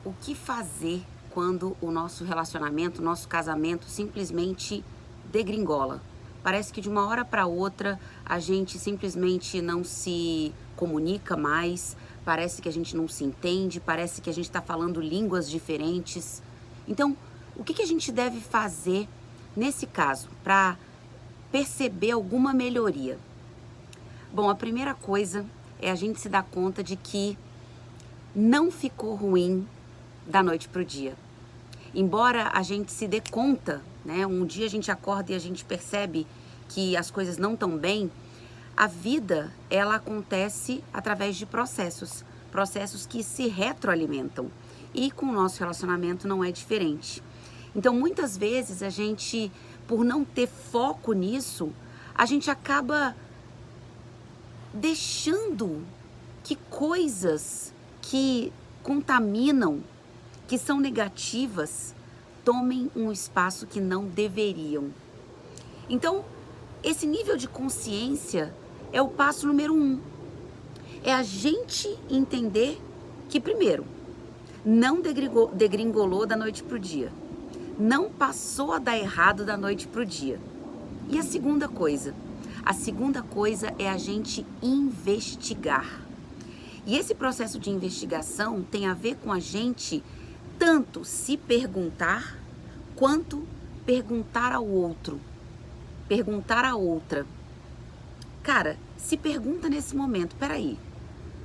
O que fazer quando o nosso relacionamento, o nosso casamento simplesmente degringola? Parece que de uma hora para outra a gente simplesmente não se comunica mais, parece que a gente não se entende, parece que a gente está falando línguas diferentes. Então, o que a gente deve fazer nesse caso para perceber alguma melhoria? Bom, a primeira coisa é a gente se dar conta de que não ficou ruim da noite para o dia. Embora a gente se dê conta, né? Um dia a gente acorda e a gente percebe que as coisas não estão bem. A vida, ela acontece através de processos, processos que se retroalimentam. E com o nosso relacionamento não é diferente. Então, muitas vezes a gente, por não ter foco nisso, a gente acaba deixando que coisas que contaminam, que são negativas, tomem um espaço que não deveriam. Então, esse nível de consciência é o passo número 1. É a gente entender que, primeiro, não degringolou da noite para o dia. Não passou a dar errado da noite para o dia. E a segunda coisa? A segunda coisa é a gente investigar. E esse processo de investigação tem a ver com a gente tanto se perguntar, quanto perguntar ao outro, perguntar a outra. Cara, se pergunta nesse momento, peraí,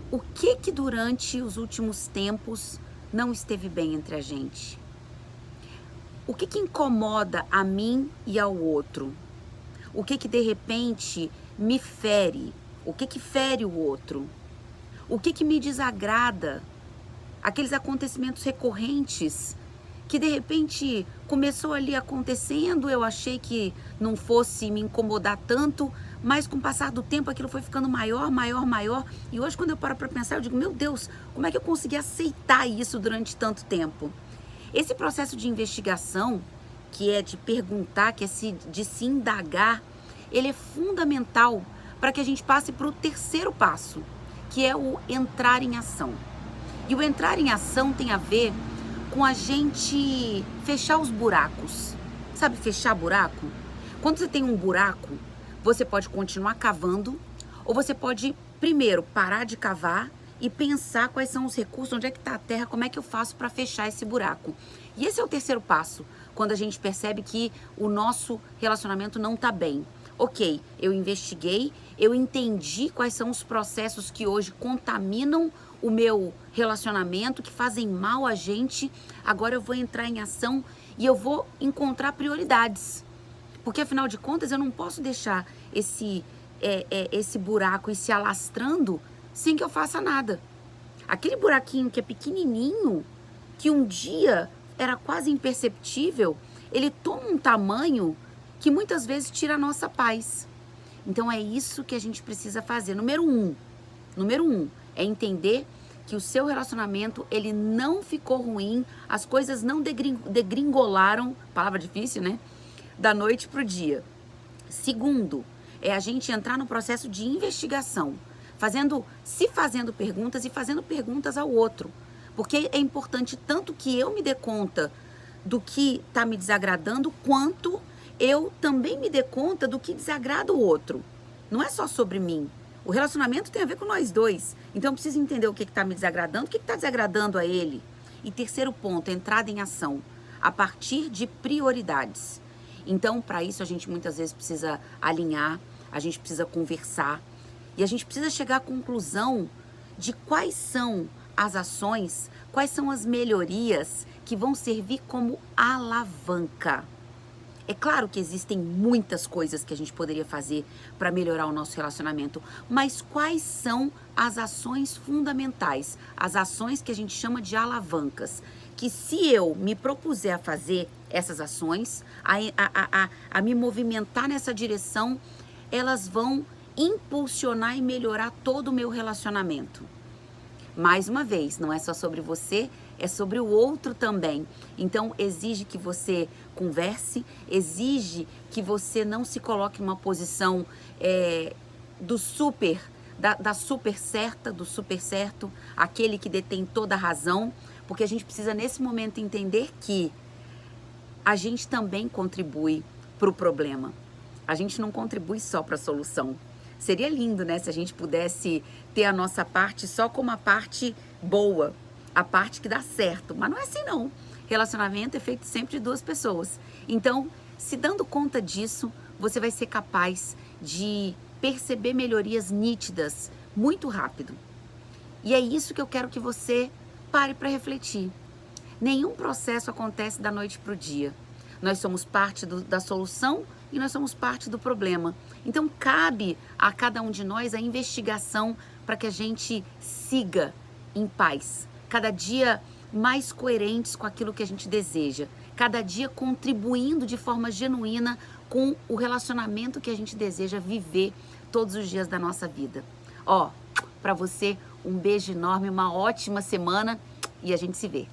o que durante os últimos tempos não esteve bem entre a gente? O que incomoda a mim e ao outro? O que de repente me fere? O que fere o outro? O que me desagrada? Aqueles acontecimentos recorrentes que de repente começou ali acontecendo, eu achei que não fosse me incomodar tanto, mas com o passar do tempo aquilo foi ficando maior, maior, maior. E hoje quando eu paro para pensar, eu digo, meu Deus, como é que eu consegui aceitar isso durante tanto tempo? Esse processo de investigação, que é de perguntar, que é de se indagar, ele é fundamental para que a gente passe para o terceiro passo, que é o entrar em ação. E o entrar em ação tem a ver com a gente fechar os buracos. Sabe fechar buraco? Quando você tem um buraco, você pode continuar cavando, ou você pode, primeiro, parar de cavar e pensar quais são os recursos, onde é que está a terra, como é que eu faço para fechar esse buraco. E esse é o terceiro passo, quando a gente percebe que o nosso relacionamento não está bem. Ok, eu investiguei, eu entendi quais são os processos que hoje contaminam o meu relacionamento, que fazem mal a gente. Agora eu vou entrar em ação e eu vou encontrar prioridades. Porque afinal de contas eu não posso deixar esse buraco ir se alastrando sem que eu faça nada. Aquele buraquinho que é pequenininho, que um dia era quase imperceptível, ele toma um tamanho que muitas vezes tira a nossa paz. Então é isso que a gente precisa fazer. Número um, é entender que o seu relacionamento, ele não ficou ruim, as coisas não degringolaram, palavra difícil, né? Da noite pro dia. Segundo, é a gente entrar no processo de investigação, se fazendo perguntas e fazendo perguntas ao outro. Porque é importante tanto que eu me dê conta do que está me desagradando, quanto eu também me dê conta do que desagrada o outro. Não é só sobre mim. O relacionamento tem a ver com nós dois. Então eu preciso entender o que está me desagradando, o que está desagradando a ele. E terceiro ponto, entrada em ação, a partir de prioridades. Então, para isso, a gente muitas vezes precisa alinhar, a gente precisa conversar e a gente precisa chegar à conclusão de quais são as ações, quais são as melhorias que vão servir como alavanca. É claro que existem muitas coisas que a gente poderia fazer para melhorar o nosso relacionamento, mas quais são as ações fundamentais, as ações que a gente chama de alavancas, que se eu me propuser a fazer essas ações, a me movimentar nessa direção, elas vão impulsionar e melhorar todo o meu relacionamento. Mais uma vez, não é só sobre você, é sobre o outro também. Então, exige que você converse, exige que você não se coloque numa posição da super certa, do super certo, aquele que detém toda a razão, porque a gente precisa nesse momento entender que a gente também contribui para o problema. A gente não contribui só para a solução. Seria lindo, né, se a gente pudesse ter a nossa parte só como a parte boa, a parte que dá certo. Mas não é assim, não. Relacionamento é feito sempre de duas pessoas. Então, se dando conta disso, você vai ser capaz de perceber melhorias nítidas muito rápido. E é isso que eu quero que você pare para refletir. Nenhum processo acontece da noite para o dia. Nós somos parte da solução e nós somos parte do problema. Então, cabe a cada um de nós a investigação para que a gente siga em paz, cada dia mais coerentes com aquilo que a gente deseja, cada dia contribuindo de forma genuína com o relacionamento que a gente deseja viver todos os dias da nossa vida. Ó, para você, um beijo enorme, uma ótima semana e a gente se vê.